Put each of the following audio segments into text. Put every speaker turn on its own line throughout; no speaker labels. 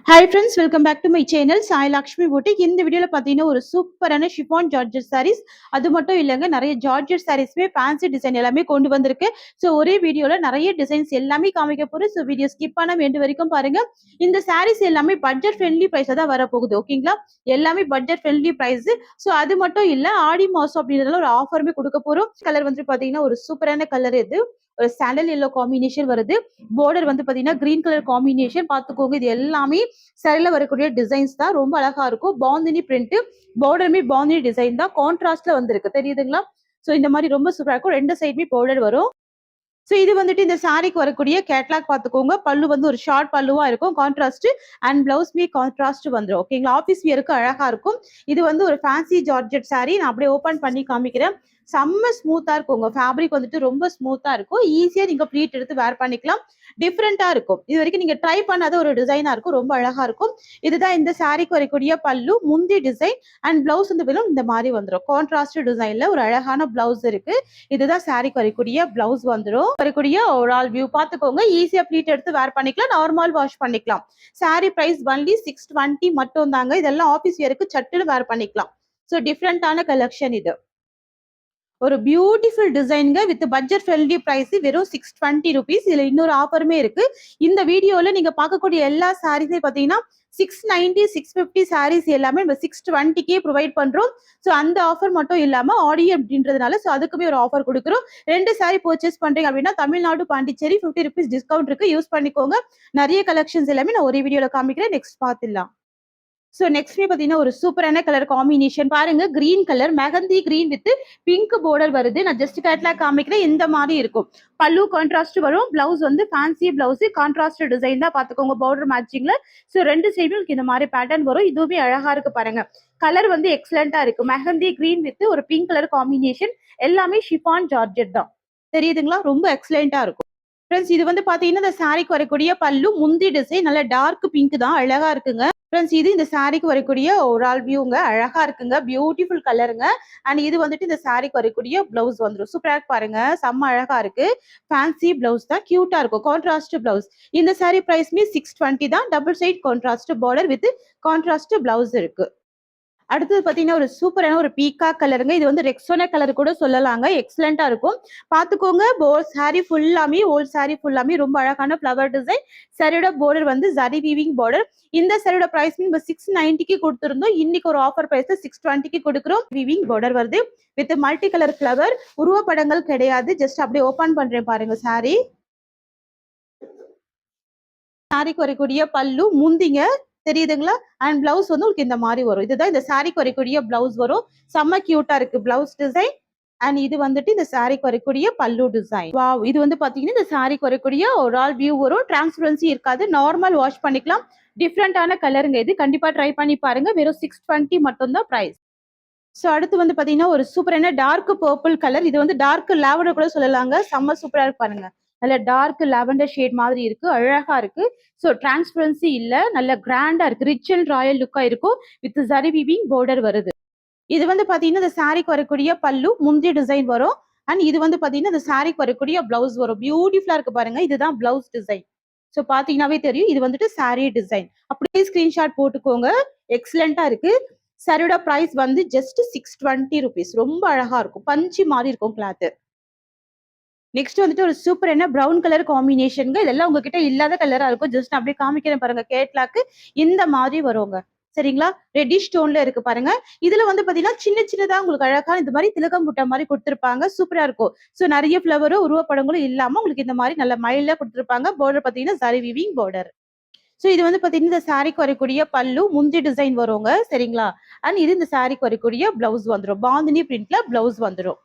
Hi friends, welcome back to my channel Sai Lakshmi Boutique. இந்த வீடியோல பாத்தீங்கன்னா ஒரு சூப்பரான ஷிஃபான் ஜார்ஜெட் sarees. அது மட்டும் இல்லங்க, நிறைய ஜார்ஜெட் sareesமே ஃபேன்சி டிசைன் எல்லாமே கொண்டு வந்திருக்கு. சோ ஒரே வீடியோல நிறைய டிசைன்ஸ் எல்லாமே காமிக்க போறேன். சோ வீடியோ ஸ்கிப் பண்ணாம எண்டு வரைக்கும் பாருங்க. இந்த sarees எல்லாமே பட்ஜெட் ஃப்ரெண்ட்லி பிரைஸ்ல தான் வர போகுது. ஓகேங்களா? எல்லாமே பட்ஜெட் ஃப்ரெண்ட்லி பிரைஸ். சோ அது மட்டும் இல்ல, ஆடி மாசம் அப்படின்றதுல ஒரு ஆஃபருமே கொடுக்க போறோம். கலர் வந்து பாத்தீங்கன்னா ஒரு சூப்பரான கலர் இது. ஒரு சாண்டல் எல்லோ காம்பினேஷன் வருது. பார்டர் வந்து பாத்தீங்கன்னா கிரீன் கலர் காம்பினேஷன் பாத்துக்கோங்க. இது எல்லாமே சரியில வரக்கூடிய டிசைன்ஸ் தான். ரொம்ப அழகா இருக்கும். பாந்தினி பிரிண்ட், பார்டருமே பாந்தினி டிசைன் தான். கான்ட்ராஸ்ட்ல வந்திருக்கு, தெரியுதுங்களா? சோ இந்த மாதிரி ரொம்ப சூப்பரா இருக்கும். ரெண்டு சைடுமே பார்டர் வரும். சோ இது வந்துட்டு இந்த சாரிக்கு வரக்கூடிய கேட்லாக் பாத்துக்கோங்க. பல்லு வந்து ஒரு ஷார்ட் பல்லுவா இருக்கும், கான்ட்ராஸ்ட். அண்ட் பிளவுஸ்மே கான்ட்ராஸ்ட் வந்துடும். ஓகேங்களா? ஆஃபீஸ் வியருக்கு அழகா இருக்கும். இது வந்து ஒரு ஃபேன்சி ஜார்ஜெட் சாரி. நான் அப்படியே ஓபன் பண்ணி காமிக்கிறேன். செம்ம ஸ்மூத்தா இருக்கும். உங்க ஃபேப்ரிக் வந்துட்டு ரொம்ப ஸ்மூத்தா இருக்கும். ஈஸியா நீங்க ப்ளீட் எடுத்து வேர் பண்ணிக்கலாம். டிஃப்ரெண்டா இருக்கும். இது வரைக்கும் நீங்க ட்ரை பண்ணாத ஒரு டிசைனா இருக்கும். ரொம்ப அழகா இருக்கும். இதுதான் இந்த சாரிக்கு வரக்கூடிய பல்லு. முந்தி டிசைன் அண்ட் பிளவுஸ் வந்து இந்த மாதிரி வந்துடும். கான்ட்ராஸ்ட் டிசைன்ல ஒரு அழகான பிளவுஸ் இருக்கு. இதுதான் சாரிக்கு வரக்கூடிய பிளவுஸ் வந்துடும். வரக்கூடிய ஓவரால் வியூ பாத்துக்கோங்க. ஈஸியா ப்ளீட் எடுத்து வேர் பண்ணிக்கலாம். நார்மல் வாஷ் பண்ணிக்கலாம். சாரி பிரைஸ் ஒன்லி 620 மட்டும் தாங்க. இதெல்லாம் ஆபீஸ் வியருக்கு சட்டுன்னு வேர் பண்ணிக்கலாம். சோ டிஃப்ரெண்டான கலெக்ஷன் இது. ஒரு பியூட்டிஃபுல் டிசைன்ங்க வித் பட்ஜெட் ஃப்ரெண்ட்லி பிரைஸ் வெறும் 620 ருபீஸ். இதுல இன்னொரு ஆஃபருமே இருக்கு. இந்த வீடியோல நீங்க பார்க்கக்கூடிய எல்லா சாரீஸே பாத்தீங்கன்னா 690 650 சாரீஸ் எல்லாமே நம்ம 620 ப்ரொவைட் பண்றோம். ஸோ அந்த ஆஃபர் மட்டும் இல்லாம ஆடி அப்படின்றதுனால ஸோ அதுக்குமே ஒரு ஆஃபர் கொடுக்குறோம். 2 சாரி பர்ச்சேஸ் பண்றீங்க அப்படின்னா தமிழ்நாடு பாண்டிச்சேரி 50 ருபீஸ் டிஸ்கவுண்ட் இருக்கு, யூஸ் பண்ணிக்கோங்க. நிறைய கலெக்ஷன்ஸ் எல்லாமே நான் ஒரே வீடியோல காமிக்கிறேன். நெக்ஸ்ட் பார்த்துலாம். ஸோ நெக்ஸ்ட்மே பார்த்தீங்கன்னா ஒரு சூப்பரான கலர் காம்பினேஷன் பாருங்க. Green colour, mehndi green with pink border வருது. நான் ஜஸ்ட் கேட்லாக் காமிக்கிறேன். இந்த மாதிரி இருக்கும். பல்லு கான்ட்ராஸ்ட் வரும். பிளவுஸ் வந்து ஃபேன்சி பிளவுஸ், கான்ட்ராஸ்ட் டிசைன் தான் பாத்துக்கோங்க. பார்டர் மேட்சிங்ல. ஸோ ரெண்டு சைடும் இந்த மாதிரி பேட்டர்ன் வரும். இதுவுமே அழகா இருக்கு பாருங்க. கலர் வந்து எக்ஸலண்டா இருக்கு. மெஹந்தி கிரீன் வித் ஒரு பிங்க் கலர் காம்பினேஷன். எல்லாமே ஷிஃபான் ஜார்ஜெட் தான். தெரியுதுங்களா? ரொம்ப எக்ஸலண்டா இருக்கும். ஃப்ரெண்ட்ஸ் இது வந்து பாத்தீங்கன்னா இந்த சாரிக்கு வரக்கூடிய பல்லு. முந்தி டிசைன் நல்ல டார்க் பிங்க் தான், அழகா இருக்குங்க. ஃப்ரெண்ட்ஸ் இது இந்த சாரிக்கு வரக்கூடிய ஓவரால் வியூங்க. அழகா இருக்குங்க. பியூட்டிஃபுல் கலருங்க. அண்ட் இது வந்துட்டு இந்த சாரிக்கு வரக்கூடிய பிளவுஸ் வந்துடும். சூப்பரா பாருங்க. செம்ம அழகா இருக்கு. ஃபேன்சி பிளவுஸ் தான், கியூட்டா இருக்கும். Contrast blouse. இந்த சாரி பிரைஸ்மே 620 தான். Double side contrast border with contrast blouse இருக்கு. அடுத்தது பாத்தீங்கன்னா ஒரு சூப்பரான ஒரு பீக்கா கலருங்க. இது வந்து ரெக்ஸோனா கலர் கூட சொல்லலாங்க. எக்ஸலண்டா இருக்கும். பாத்துக்கோங்க. சாரி ஃபுல்லாமே ஓல்ட் சாரி ஃபுல்லாமே ரொம்ப அழகான ஃபிளவர் டிசைன். சாரியோட பார்டர் வந்து ஜரி வீவிங் பார்டர். இந்த சாரியோட பிரைஸ் நம்ம 690 கொடுத்திருந்தோம். இன்னைக்கு ஒரு ஆஃபர் பிரைஸ் 620 கொடுக்குறோம். வீவிங் பார்டர் வருது வித் மல்டி கலர் ஃபிளவர். உருவப்படங்கள் கிடையாது. ஜஸ்ட் அப்படியே ஓபன் பண்றேன் பாருங்க. சாரிக்கு வரக்கூடிய பல்லு முந்திங்க, தெரியுதுங்களா? அண்ட் பிளவுஸ் வந்து உங்களுக்கு இந்த மாதிரி வரும். இதுதான் இந்த சாரிக்கு வரக்கூடிய பிளவுஸ் வரும். செம்ம கியூட்டா இருக்கு பிளவுஸ் டிசைன். அண்ட் இது வந்துட்டு இந்த சாரிக்கு வரக்கூடிய பல்லு டிசைன். வாவ்! இது வந்து பாத்தீங்கன்னா இந்த சாரிக்கு வரக்கூடிய ஒரு ஆல் வியூ வரும். டிரான்ஸ்பரன்சி இருக்காது. நார்மல் வாஷ் பண்ணிக்கலாம். டிஃப்ரெண்டான கலருங்க. இது கண்டிப்பா ட்ரை பண்ணி பாருங்க. வெறும் 620 மட்டும் தான் பிரைஸ். ஸோ அடுத்து வந்து பாத்தீங்கன்னா ஒரு சூப்பரான டார்க் பர்பிள் கலர். இது வந்து டார்க் லாவெண்டர் கூட சொல்லலாங்க. செம்ம சூப்பரா இருக்கு பாருங்க. நல்ல டார்க் லாவெண்டர் ஷேட் மாதிரி இருக்கு. அழகா இருக்கு. ஸோ டிரான்ஸ்பரன்சி இல்ல, நல்ல கிராண்டா இருக்கு. ரிச் அண்ட் ராயல் லுக்கா இருக்கும். வித் ஜரி வீவிங் பார்டர் வருது. இது வந்து பாத்தீங்கன்னா இந்த சாரிக்கு வரக்கூடிய பல்லு. முந்தி டிசைன் வரும். அண்ட் இது வந்து பாத்தீங்கன்னா இந்த சாரிக்கு வரக்கூடிய பிளவுஸ் வரும். பியூட்டிஃபுல்லா இருக்கு பாருங்க. இதுதான் பிளவுஸ் டிசைன். ஸோ பாத்தீங்கன்னாவே தெரியும். இது வந்துட்டு சாரி டிசைன். அப்படியே ஸ்கிரீன்ஷாட் போட்டுக்கோங்க. எக்ஸலண்டா இருக்கு. சாரியோட பிரைஸ் வந்து ஜஸ்ட் 620 ருபீஸ். ரொம்ப அழகா இருக்கும். பஞ்சு மாதிரி இருக்கும் கிளாத். நெக்ஸ்ட் வந்துட்டு ஒரு சூப்பர் என்ன பிரவுன் கலர் காம்பினேஷனுங்க. இதெல்லாம் உங்ககிட்ட இல்லாத கலரா இருக்கும். ஜஸ்ட் அப்படியே காமிக்கிறேன் பாருங்க. கேட்லாக்கு இந்த மாதிரி வருங்க. சரிங்களா? ரெட்டிஷ் டோன்ல இருக்கு பாருங்க. இதுல வந்து பாத்தீங்கன்னா சின்ன சின்னதா உங்களுக்கு அழகா இந்த மாதிரி திலகம் புட்டா மாதிரி கொடுத்திருப்பாங்க. சூப்பரா இருக்கும். சோ நிறைய ஃபிளவரும் உருவப்படங்களும் இல்லாம உங்களுக்கு இந்த மாதிரி நல்ல மைல்டா கொடுத்திருப்பாங்க. பார்டர் பாத்தீங்கன்னா ஜரி வீவிங் பார்டர். சோ இது வந்து பாத்தீங்கன்னா இந்த சாரிக்கு வரக்கூடிய பல்லு. முந்தி டிசைன் வருங்க. சரிங்களா? அண்ட் இது இந்த சாரிக்கு வரக்கூடிய பிளவுஸ் வந்துடும். பாந்தினி பிரிண்ட்ல பிளவுஸ் வந்துடும்.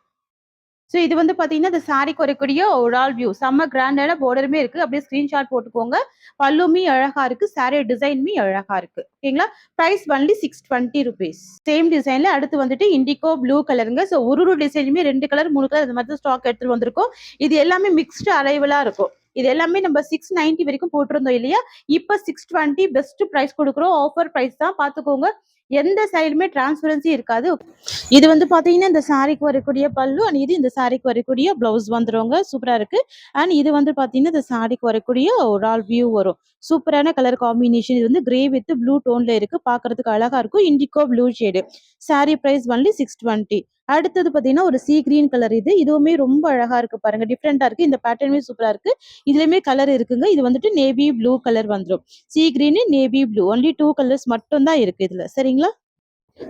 சோ இது வந்து பாத்தீங்கன்னா இந்த சாரிக்கு வரக்கூடிய ஓவரால் வியூ. செம்ம கிராண்டான பார்டருமே இருக்கு. அப்படியே ஸ்கிரீன்ஷாட் போட்டுக்கோங்க. பல்லுமே அழகா இருக்கு. சாரி டிசைனுமே அழகா இருக்கு. ஓகேங்களா? Price only 620 rupees. சேம் டிசைன்ல அடுத்து வந்துட்டு இண்டிகோ ப்ளூ கலருங்க. சோ ஒரு டிசைனுமே 2 கலர் 3 கலர் இந்த மாதிரி ஸ்டாக் எடுத்துட்டு வந்திருக்கோம். இது எல்லாமே மிக்ஸ்டு அரைவலா இருக்கும். இது எல்லாமே நம்ம 690 வரைக்கும் போட்டிருந்தோம் இல்லையா? இப்ப 620 பெஸ்ட் பிரைஸ் கொடுக்குறோம். ஆஃபர் பிரைஸ் தான், பாத்துக்கோங்க. எந்த சைடுமே டிரான்ஸ்பரன்சி இருக்காது. இது வந்து பாத்தீங்கன்னா இந்த சாரிக்கு வரக்கூடிய பல்லு அண்ட் இது இந்த சாரிக்கு வரக்கூடிய பிளவுஸ் வந்துருங்க. சூப்பரா இருக்கு. அண்ட் இது வந்து பாத்தீங்கன்னா இந்த சாரிக்கு வரக்கூடிய ஒரு ஆல் வியூ வரும். சூப்பரான கலர் காம்பினேஷன். இது வந்து கிரே வித் ப்ளூ டோன்ல இருக்கு. பாக்குறதுக்கு அழகா இருக்கும். Indigo blue shade. Sari price only 620. அடுத்தது பாத்தீங்கன்னா ஒரு சி கிரீன் கலர். இதுவுமே ரொம்ப அழகா இருக்கு பாருங்க. டிஃப்ரெண்டா இருக்கு. இந்த பேட்டர்னுமே சூப்பரா இருக்கு. இதுலயுமே கலர் இருக்குங்க. இது வந்துட்டு நேவி ப்ளூ கலர் வந்துடும். C green navy blue only 2 colours மட்டும் தான் இருக்கு இதுல. சரிங்களா?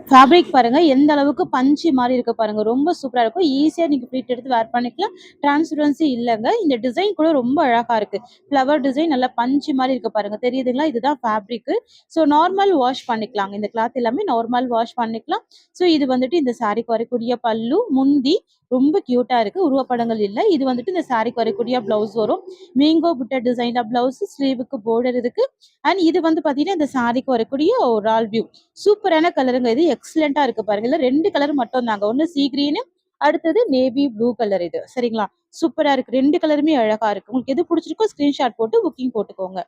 ஃபேப்ரிக் பாருங்க எந்த அளவுக்கு பஞ்சு மாதிரி இருக்கு பாருங்க. ரொம்ப சூப்பரா இருக்கும். ஈஸியா நீங்க ப்ளீட் எடுத்து வேர் பண்ணிக்கலாம். டிரான்ஸ்பரன்சி இல்லைங்க. இந்த டிசைன் கூட ரொம்ப அழகா இருக்கு. ஃப்ளவர் டிசைன் நல்லா பஞ்சு மாதிரி இருக்கு பாருங்க. தெரியுதுங்களா? இதுதான் ஃபேப்ரிக். ஸோ நார்மல் வாஷ் பண்ணிக்கலாங்க. இந்த கிளாத் எல்லாமே நார்மல் வாஷ் பண்ணிக்கலாம். ஸோ இது வந்துட்டு இந்த சாரிக்கு வரக்கூடிய பல்லு, முந்தி ரொம்ப கியூட்டா இருக்கு. உருவப்படங்கள் இல்லை. இது வந்துட்டு இந்த சாரிக்கு வரக்கூடிய பிளவுஸ் வரும். மேங்கோ புட்டா டிசைன் பிளவுஸ், ஸ்லீவுக்கு border இருக்கு. அண்ட் இது வந்து பாத்தீங்கன்னா இந்த சாரிக்கு வரக்கூடிய ஒரு ஆல் வியூ. சூப்பரான கலருங்க. இது எக்ஸலண்டா இருக்கு பாருங்க. இதுல 2 கலர் மட்டும் தாங்க. ஒன்னு சீ கிரீன், அடுத்தது நேவி ப்ளூ கலர். இது சரிங்களா? சூப்பரா இருக்கு. 2 கலருமே அழகா இருக்கு. உங்களுக்கு எது பிடிச்சிருக்கோ ஸ்கிரீன்ஷாட் போட்டு புக்கிங் போட்டுக்கோங்க.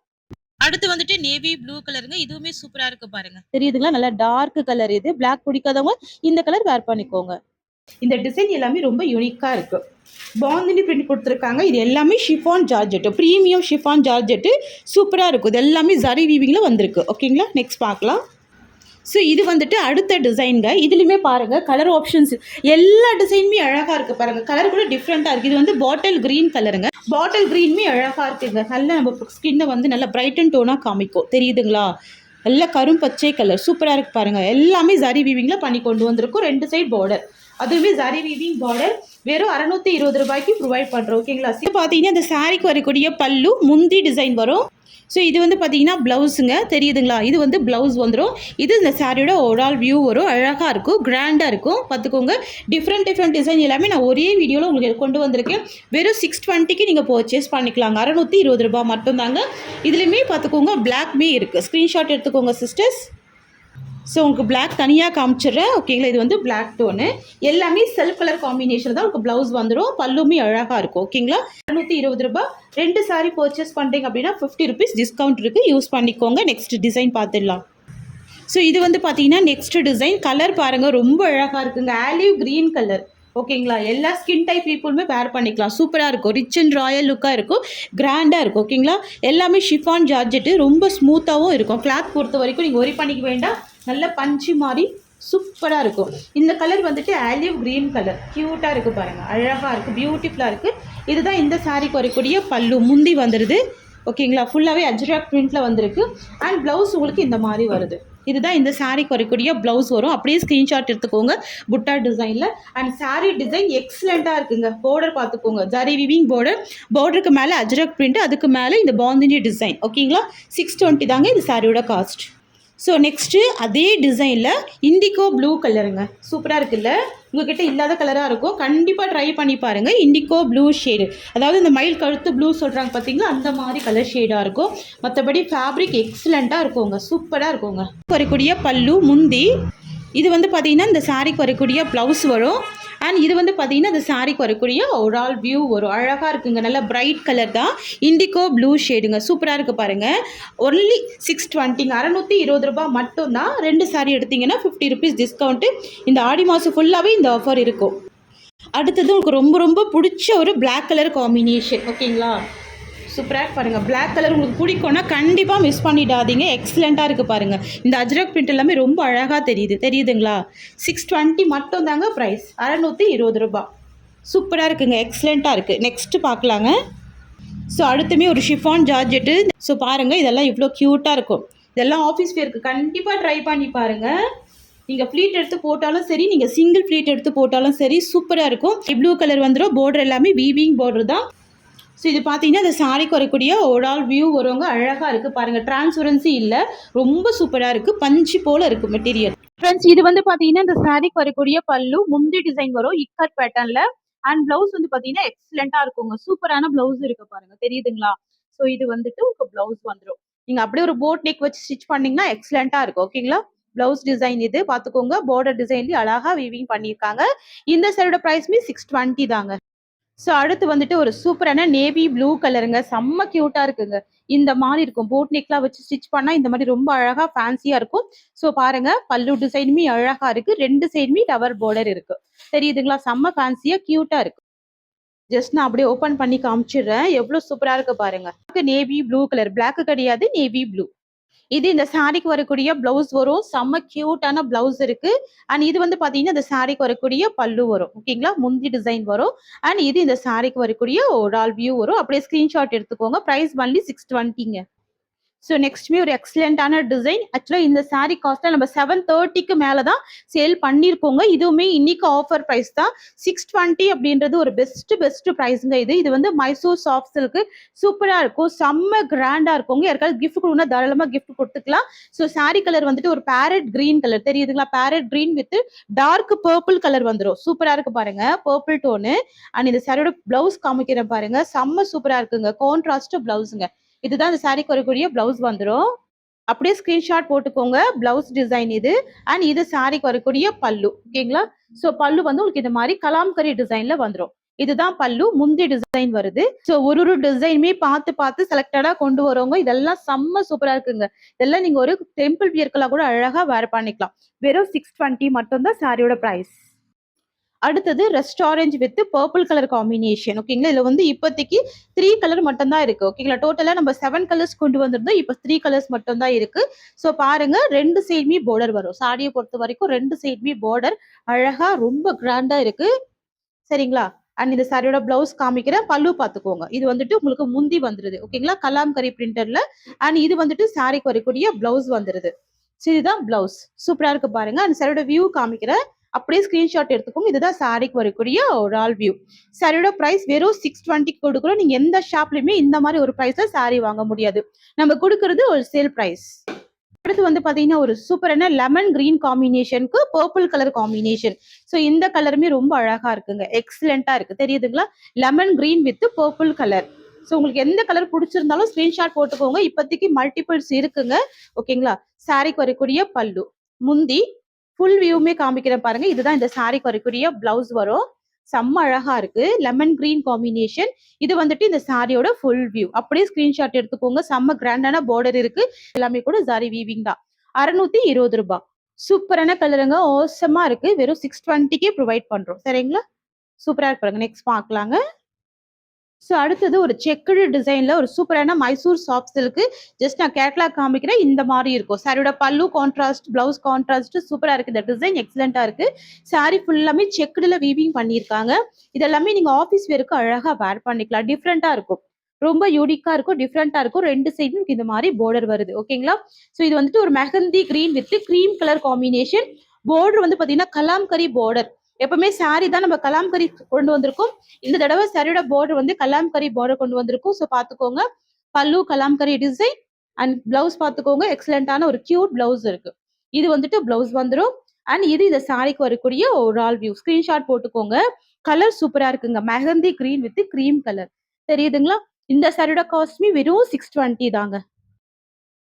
அடுத்து வந்துட்டு நேவி ப்ளூ கலருங்க. இதுவுமே சூப்பரா இருக்கு பாருங்க. தெரியுதுங்களா? நல்லா டார்க் கலர். இது பிளாக் பிடிக்காதவங்க இந்த கலர் வேர் பண்ணிக்கோங்க. இந்த டிசைன் எல்லாமே ரொம்ப யூனிக்கா இருக்கு. பாந்தினி பிரிண்ட் கொடுத்துருக்காங்க. இது எல்லாமே chiffon georgette, premium chiffon georgette. சூப்பரா இருக்கும். இது எல்லாமே ஜரி வீவிங்ல வந்திருக்கு. ஓகேங்களா? நெக்ஸ்ட் பார்க்கலாம். ஸோ இது வந்துட்டு அடுத்த டிசைன்ங்க. இதுலையுமே பாருங்க கலர் ஆப்ஷன்ஸ் எல்லா டிசைனுமே அழகா இருக்கு பாருங்க. கலர் கூட டிஃப்ரெண்டா இருக்கு. இது வந்து பாட்டில் கிரீன் கலருங்க. பாட்டில் கிரீனுமே அழகா இருக்குங்க. நல்லா நம்ம ஸ்கின்னை வந்து நல்லா பிரைட் அண்ட் டோனா காமிக்கும். தெரியுதுங்களா? நல்ல கரும் பச்சை கலர் சூப்பரா இருக்கு பாருங்க. எல்லாமே ஜரி வீவிங்ல பண்ணி கொண்டு வந்திருக்கும். 2 சைட் பார்டர். அதுவே ஜரி வீவிங் பார்டர். வெறும் 620 ரூபாய்க்கு ப்ரொவைட் பண்றோம். ஓகேங்களா? இது பாத்தீங்கன்னா இந்த சாரிக்கு வரக்கூடிய பல்லு, முந்தி டிசைன் வரும். ஸோ இது வந்து பார்த்தீங்கன்னா ப்ளவுஸுங்க. தெரியுதுங்களா? இது வந்து ப்ளவுஸ் வந்துடும். இது இந்த சாரியோட ஓவரால் வியூ வரும். அழகாக இருக்கும். கிராண்டாக இருக்கும். பார்த்துக்கோங்க. டிஃப்ரெண்ட் டிசைன் எல்லாமே நான் ஒரே வீடியோவில் உங்களுக்கு கொண்டு வந்திருக்கேன். வெறும் 620க்கு நீங்கள் பர்ச்சேஸ் பண்ணிக்கலாங்க. 620 ரூபாய் மட்டும்தாங்க. இதுலேயுமே பார்த்துக்கோங்க பிளாக்மே இருக்குது. ஸ்க்ரீன்ஷாட் எடுத்துக்கோங்க சிஸ்டர்ஸ். ஸோ உங்களுக்கு பிளாக் தனியாக காமிச்சிடுறேன். ஓகேங்களா? இது வந்து பிளாக் டோனு. எல்லாமே செல்ஃப் கலர் காம்பினேஷன் தான். உங்களுக்கு ப்ளவுஸ் வந்துடும். பல்லுமே அழகாக இருக்கும். ஓகேங்களா? 620 ரூபாய். 2 சாரி பர்ச்சேஸ் பண்ணுறீங்க அப்படின்னா 50 ருபீஸ் டிஸ்கவுண்ட் இருக்குது. யூஸ் பண்ணிக்கோங்க. நெக்ஸ்ட் டிசைன் பார்த்துடலாம். ஸோ இது வந்து பார்த்தீங்கன்னா நெக்ஸ்ட் டிசைன். கலர் பாருங்கள் ரொம்ப அழகாக இருக்குங்க. Olive green colour. ஓகேங்களா? எல்லா ஸ்கின் டைப் பீப்புளுமே வேர் பண்ணிக்கலாம். சூப்பராக இருக்கும். ரிச் அண்ட் ராயல் லுக்காக இருக்கும். கிராண்டாக இருக்கும். ஓகேங்களா? எல்லாமே ஷிஃபான் ஜார்ஜெட்டு. ரொம்ப ஸ்மூத்தாகவும் இருக்கும். கிளாத் பொறுத்த வரைக்கும் நீங்கள் ஒரி பண்ணிக்க வேண்டாம். நல்ல பஞ்சு மாதிரி சூப்பராக இருக்கும். இந்த கலர் வந்துட்டு ஆலிவ் கிரீன் கலர். க்யூட்டாக இருக்குது பாருங்கள். அழகாக இருக்குது. பியூட்டிஃபுல்லாக இருக்குது. இதுதான் இந்த சாரிக்கு வரக்கூடிய பல்லு. முந்தி வந்துடுது. ஓகேங்களா? ஃபுல்லாகவே அஜ்ராக் பிரிண்ட்டில் வந்திருக்கு. அண்ட் ப்ளவுஸ் உங்களுக்கு இந்த மாதிரி வருது. இதுதான் இந்த சாரிக்கு வரக்கூடிய ப்ளவுஸ் வரும். அப்படியே ஸ்க்ரீன்ஷாட் எடுத்துக்கோங்க புட்டா டிசைனில். அண்ட் சாரி டிசைன் எக்ஸலண்ட்டாக இருக்குங்க. பார்டர் பார்த்துக்கோங்க. Zari weaving border. பார்டருக்கு மேலே அஜ்ராக் பிரிண்ட். அதுக்கு மேலே இந்த பாந்தினி டிசைன். ஓகேங்களா? 620 தாங்க இது சாரியோட காஸ்ட். ஸோ நெக்ஸ்ட்டு அதே டிசைனில் இண்டிகோ ப்ளூ கலருங்க. சூப்பராக இருக்குல்ல? உங்ககிட்ட இல்லாத கலராக இருக்கும். கண்டிப்பாக ட்ரை பண்ணி பாருங்கள். Indigo blue shade. அதாவது இந்த மயில் கழுத்து ப்ளூ சொல்கிறாங்க பார்த்தீங்களா? அந்த மாதிரி கலர் ஷேடாக இருக்கும். மற்றபடி ஃபேப்ரிக் எக்ஸலண்ட்டாக இருக்குங்க. சூப்பராக இருக்குங்க. வரக்கூடிய பல்லு, முந்தி. இது வந்து பார்த்தீங்கன்னா இந்த சாரிக்கு வரக்கூடிய ப்ளவுஸ் வரும். அண்ட் இது வந்து பார்த்தீங்கன்னா இந்த சாரிக்கு வரக்கூடிய ஒரு ஆல் வியூ வரும். அழகாக இருக்குங்க. நல்லா பிரைட் கலர் தான். இண்டிகோ ப்ளூ ஷேடுங்க. சூப்பராக இருக்குது பாருங்கள். ஒன்லி 620ங்க. 620 ரூபாய் மட்டும்தான். 2 சாரி எடுத்தீங்கன்னா 50 ருபீஸ் டிஸ்கவுண்ட்டு. இந்த ஆடி மாதம் ஃபுல்லாகவே இந்த ஆஃபர் இருக்கும். அடுத்தது உங்களுக்கு ரொம்ப ரொம்ப பிடிச்ச ஒரு பிளாக் கலர் காம்பினேஷன். ஓகேங்களா? சூப்பராக பாருங்கள். பிளாக் கலர் உங்களுக்கு பிடிக்கும்னா கண்டிப்பாக மிஸ் பண்ணிடாதீங்க. எக்ஸலண்ட்டாக இருக்குது பாருங்கள். இந்த அஜ்ரக் பிரிண்ட் எல்லாமே ரொம்ப அழகாக தெரியுதுங்களா? 620 மட்டும் தாங்க ப்ரைஸ். 620 ரூபாய். சூப்பராக இருக்குங்க. எக்ஸலண்ட்டாக இருக்குது. நெக்ஸ்ட்டு பார்க்கலாங்க. ஸோ அடுத்துமே ஒரு ஷிஃபான் ஜார்ஜெட்டு. ஸோ பாருங்கள் இதெல்லாம் இவ்வளோ க்யூட்டாக இருக்கும். இதெல்லாம் ஆஃபீஸ் வேருக்கு. கண்டிப்பாக ட்ரை பண்ணி பாருங்கள். நீங்கள் ஃப்ளீட் எடுத்து போட்டாலும் சரி, நீங்கள் சிங்கிள் ஃப்ளீட் எடுத்து போட்டாலும் சரி சூப்பராக இருக்கும். ப்ளூ கலர் வந்துடும். பார்டர் எல்லாமே வீவிங் பார்டர் தான். ஸோ இது பார்த்தீங்கன்னா இந்த சாரிக்கு வரக்கூடிய ஓவரால் வியூ வருவாங்க. அழகாக இருக்குது பாருங்கள். டிரான்ஸ்பரன்சி இல்லை. ரொம்ப சூப்பராக இருக்குது. பஞ்சு போல் இருக்குது மெட்டீரியல். ஃப்ரெண்ட்ஸ் இது வந்து பார்த்தீங்கன்னா இந்த சாரிக்கு வரக்கூடிய பல்லு, முந்தி டிசைன் வரும் இக்கட் பேட்டர்னில். அண்ட் ப்ளவுஸ் வந்து பார்த்தீங்கன்னா எக்ஸலண்ட்டாக இருக்குங்க. சூப்பரான ப்ளவுஸ் இருக்கு பாருங்க. தெரியுதுங்களா? ஸோ இது வந்துட்டு உங்களுக்கு ப்ளவுஸ் வந்துடும். நீங்கள் அப்படியே ஒரு போட் நெக் வச்சு ஸ்டிச் பண்ணிங்கன்னா எக்ஸலண்ட்டாக இருக்கும். ஓகேங்களா? ப்ளவுஸ் டிசைன் இது பார்த்துக்கோங்க. பார்டர் டிசைன்லேயும் அழகாக வீவிங் பண்ணியிருக்காங்க. இந்த சாரியோட ப்ரைஸ்மே 620 தாங்க. ஸோ அடுத்து வந்துட்டு ஒரு சூப்பரான நேவி ப்ளூ கலருங்க. செம்ம கியூட்டா இருக்குங்க. இந்த மாரி இருக்கும். போட் நெக்லாம் வச்சு ஸ்டிச் பண்ணா இந்த மாரி ரொம்ப அழகா ஃபேன்சியா இருக்கும். ஸோ பாருங்க பல்லு டிசைனுமே அழகா இருக்கு. 2 சைடுமே டவர் பார்டர் இருக்கு. தெரியுதுங்களா? செம்ம ஃபேன்சியா கியூட்டா இருக்கு. ஜஸ்ட் நான் அப்படியே ஓப்பன் பண்ணி காமிச்சிடுறேன். எவ்வளோ சூப்பரா இருக்கு பாருங்க. Navy blue colour. பிளாக் கிடையாது. Navy blue. இது இந்த சாரிக்கு வரக்கூடிய பிளவுஸ் வரும். செம்ம கியூட்டான பிளவுஸ் இருக்கு. அண்ட் இது வந்து பாத்தீங்கன்னா இந்த சாரிக்கு வரக்கூடிய பல்லு வரும். ஓகேங்களா? முந்தி டிசைன் வரும். அண்ட் இது இந்த சாரிக்கு வரக்கூடிய ஓவரால் வியூ வரும். அப்படியே ஸ்கிரீன்ஷாட் எடுத்துக்கோங்க. பிரைஸ் ஒன்லி 620ங்க. ஸோ நெக்ஸ்ட்மே ஒரு எக்ஸலண்டான டிசைன். ஆக்சுவலா இந்த சாரி காஸ்ட்ல நம்ம 730க்கு மேல தான் சேல் பண்ணியிருக்கோங்க. இதுவுமே இன்னைக்கு ஆஃபர் பிரைஸ் தான். 620 அப்படின்றது ஒரு பெஸ்ட் பிரைஸ்ங்க. இது வந்து மைசூர் சாஃப்ட் சில்க்கு சூப்பரா இருக்கும். செம்ம கிராண்டா இருக்குங்க. யாருக்காவது கிஃப்ட் கொடுக்கணும்னா தாராளமா கிஃப்ட் கொடுத்துக்கலாம். ஸோ சாரி கலர் வந்துட்டு ஒரு பேரட் கிரீன் கலர் தெரியுதுங்களா? Parrot green with dark purple colour வந்துடும். சூப்பரா இருக்கு பாருங்க. Purple tone. அண்ட் இந்த சாரியோட பிளவுஸ் காமிக்கிறேன் பாருங்க. செம்ம சூப்பரா இருக்குங்க. கான்ட்ராஸ்ட் பிளவுஸுங்க. இதுதான் இந்த சாரிக்கு வரக்கூடிய பிளவுஸ் வந்துடும். அப்படியே ஸ்கிரீன்ஷாட் போட்டுக்கோங்க. பிளவுஸ் டிசைன் இது. அண்ட் இது சாரிக்கு வரக்கூடிய பல்லு. ஓகேங்களா? ஸோ பல்லு வந்து உங்களுக்கு இந்த மாதிரி கலாம்கரி டிசைன்ல வந்துடும். இதுதான் பல்லு. முந்தி டிசைன் வருது. ஸோ ஒரு டிசைனுமே பார்த்து செலக்டடா கொண்டு வரவங்க. இதெல்லாம் செம்ம சூப்பரா இருக்குங்க. இதெல்லாம் நீங்க ஒரு டெம்பிள் வியர்க்கெல்லாம் கூட அழகா வேர் பண்ணிக்கலாம். வெறும் 620 மட்டும் தான் சாரியோட பிரைஸ். அடுத்தது rest orange with purple colour combination. ஓகேங்களா? இதுல வந்து இப்போதைக்கு 3 கலர் மட்டும் தான் இருக்கு. ஓகேங்களா? டோட்டலா நம்ம 7 கலர்ஸ் கொண்டு வந்திருந்தோம். இப்போ 3 கலர்ஸ் மட்டும் தான் இருக்கு. ஸோ பாருங்க 2 சைடுமே பார்டர் வரும். சாரியை பொறுத்த வரைக்கும் 2 சைடுமே பார்டர் அழகா ரொம்ப கிராண்டா இருக்கு. சரிங்களா? அண்ட் இந்த சாரியோட பிளவுஸ் காமிக்கிறேன். பல்லு பாத்துக்கோங்க. இது வந்துட்டு உங்களுக்கு முந்தி வந்துருது. ஓகேங்களா? கலாம்கரி பிரிண்டர்ல. அண்ட் இது வந்துட்டு சாரிக்கு வரக்கூடிய பிளவுஸ் வந்துருது. இதுதான் பிளவுஸ். சூப்பரா இருக்கு பாருங்க. அந்த சாரியோட வியூ காமிக்கிறேன். அப்படியே ஸ்கிரீன்ஷாட் எடுத்துக்கோங்க. இதுதான் சாரிக்கு வரக்கூடிய ஒரு ஆல் வியூ. சாரியோட பிரைஸ் வெறும் 620 கொடுக்குறோம். நீங்க எந்த ஷாப்லயுமே இந்த மாதிரி ஒரு பிரைஸ்ல சாரி வாங்க முடியாது. நம்ம கொடுக்கறது ஒரு சேல் பிரைஸ். அடுத்து வந்து பாத்தீங்கன்னா ஒரு சூப்பரான லெமன் கிரீன் காம்பினேஷனுக்கு பர்பிள் கலர் காம்பினேஷன். ஸோ இந்த கலருமே ரொம்ப அழகா இருக்குங்க. எக்ஸலண்டா இருக்கு. தெரியுதுங்களா? Lemon green with purple colour. So உங்களுக்கு எந்த கலர் பிடிச்சிருந்தாலும் ஸ்கிரீன்ஷாட் போட்டுக்கோங்க. இப்போதைக்கு மல்டிபிள்ஸ் இருக்குங்க. ஓகேங்களா? சாரிக்கு வரக்கூடிய பல்லு. முந்தி ஃபுல் வியூமே காமிக்கிறேன் பாருங்க. இதுதான் இந்த சாரிக்கு வரக்கூடிய பிளவுஸ் வரும். செம்ம அழகா இருக்கு. Lemon green combination. இது வந்துட்டு இந்த சாரியோட ஃபுல் வியூ. அப்படியே ஸ்கிரீன்ஷாட் எடுத்துக்கோங்க. செம்ம கிராண்டான பார்டர் இருக்கு. எல்லாமே கூட ஜாரி வீவிங் தான். 620 ரூபாய். சூப்பரான கலருங்க. ஓசமா இருக்கு. வெறும் 620க்கே ப்ரொவைட் பண்றோம். சரிங்களா? சூப்பரா இருக்கு பாருங்க. நெக்ஸ்ட் பார்க்கலாங்க. ஸோ அடுத்தது ஒரு செக்குடு டிசைன்ல ஒரு சூப்பரான மைசூர் சாஃப்ட் சில்க்கு. ஜஸ்ட் நான் கேட்லாக் காமிக்கிறேன். இந்த மாதிரி இருக்கும். சாரியோட பல்லு கான்ட்ராஸ்ட், பிளவுஸ் கான்ட்ராஸ்ட் சூப்பரா இருக்கு. இந்த டிசைன் எக்ஸலண்டா இருக்கு. சாரி ஃபுல்லாமே செக்குடுல வீவிங் பண்ணியிருக்காங்க. இதெல்லாமே நீங்க ஆஃபீஸ் வேருக்கு அழகா வேர் பண்ணிக்கலாம். டிஃப்ரெண்டா இருக்கும். ரொம்ப யூனிக்கா இருக்கும். டிஃப்ரெண்டா இருக்கும். 2 சைடும் இந்த மாதிரி பார்டர் வருது. ஓகேங்களா? ஸோ இது வந்துட்டு ஒரு mehndi green with cream colour combination. Border வந்து பாத்தீங்கன்னா கலாம்கரி பார்டர். எப்பவுமே சாரி தான் நம்ம கலாம்கரி கொண்டு வந்திருக்கோம். இந்த தடவை சாரியோட பார்டர் வந்து கலாம்கரி பார்டர் கொண்டு வந்திருக்கும். ஸோ பாத்துக்கோங்க. பல்லு கலாம்கரி டிசைன் அண்ட் பிளவுஸ் பாத்துக்கோங்க. எக்ஸலண்டான ஒரு கியூட் பிளவுஸ் இருக்கு. இது வந்துட்டு பிளவுஸ் வந்துடும். அண்ட் இது இந்த சாரிக்கு வரக்கூடிய ஒரு ஆல் வியூ. ஸ்கிரீன்ஷாட் போட்டுக்கோங்க. கலர் சூப்பரா இருக்குங்க. Mehndi green with cream colour. தெரியுதுங்களா? இந்த சாரியோட காஸ்ட்மே வெறும் 620 தாங்க.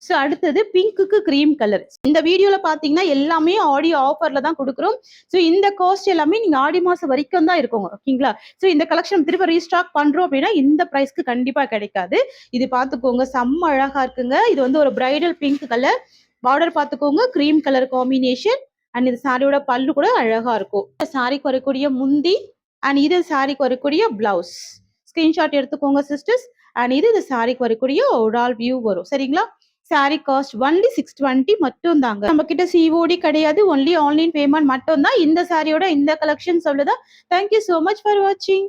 ஸோ அடுத்தது பிங்க்குக்கு கிரீம் கலர். இந்த வீடியோல பாத்தீங்கன்னா எல்லாமே ஆடியோ ஆஃபர்ல தான் கொடுக்குறோம். ஸோ இந்த காஸ்ட் எல்லாமே நீங்க ஆடி மாசம் வரைக்கும் தான் இருக்குங்க. ஓகேங்களா? ஸோ இந்த கலெக்ஷன் திரும்ப ரீஸ்டாக் பண்றோம் அப்படின்னா இந்த பிரைஸ்க்கு கண்டிப்பா கிடைக்காது. இது பாத்துக்கோங்க. செம்ம அழகா இருக்குங்க. இது வந்து ஒரு பிரைடல் பிங்க் கலர். பார்டர் பாத்துக்கோங்க. Cream colour combination. அண்ட் இது சாரியோட பல்லு கூட அழகா இருக்கும். சாரிக்கு வரக்கூடிய முந்தி அண்ட் இது சாரிக்கு வரக்கூடிய பிளவுஸ். ஸ்கிரீன்ஷாட் எடுத்துக்கோங்க சிஸ்டர்ஸ். அண்ட் இது இந்த சாரிக்கு வரக்கூடிய ஓவரால் வியூ வரும். சரிங்களா? சாரி காஸ்ட் ஒன்லி 620 மட்டும் தாங்க. நம்ம கிட்ட சிஓடி கிடையாது. ஒன்லி ஆன்லைன் பேமெண்ட் மட்டும் தான். இந்த சாரியோட இந்த கலெக்ஷன் சொல்லுதா. தேங்க்யூ சோ மச் ஃபார் வாட்சிங்.